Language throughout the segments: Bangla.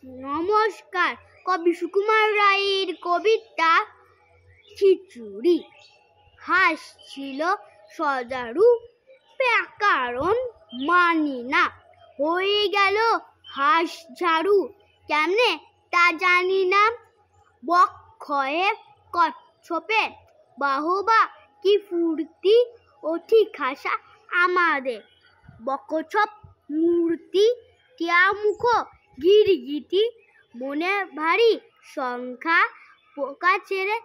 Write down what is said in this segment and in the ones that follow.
নমস্কার। কবি সুকুমার রায়ের কবিতা খিচুড়ি। হাঁস ছিল সজারু, কারণ মানি না, হয়ে গেল হাঁস ঝাড়ু, কেমনে তা জানি না। বক্ষয়ে কচ্ছপে বাহবা, কি ফুর্তি, অতি খাসা আমাদের বকছপ মূর্তি। টিয়া মুখ গিরগিটি, মনে ভারী সংখ্যা, পোকা ছেড়ে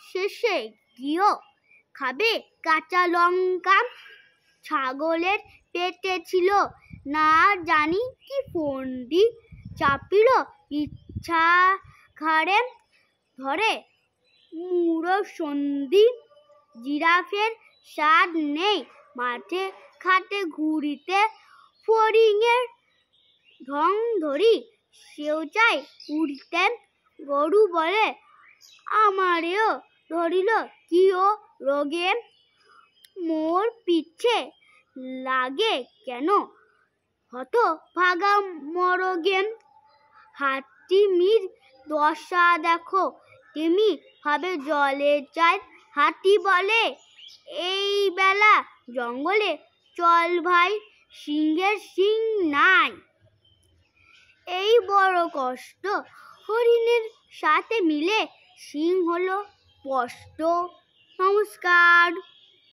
শেষে গিয়েও খাবে কাঁচা লঙ্কা। ছাগলের পেটে ছিল না জানি কি ফন্দি, চাপিল ইচ্ছা ঘাড়ে ধরে মুড়ো সন্ধি। জিরাফের স্বাদ নেই মাঠে ঘাটে ঘুরিতে, ফড়িংয়ের ঢং ধরি সেও চাই উড়িতে। গরু বলে আমারেও ধরিল কি ও রোগে, মোর পিছে লাগে কেন হতভাগা মরগে। হাতিমির দশা দেখো, তেমনি ভাবে জলে চায়। হাতি বলে এই বেলা জঙ্গলে চল ভাই, সিংহের সিং নাই, এই বড় কষ্ট। হরিণের সাথে মিলে সিং হলো স্পষ্ট। নমস্কার।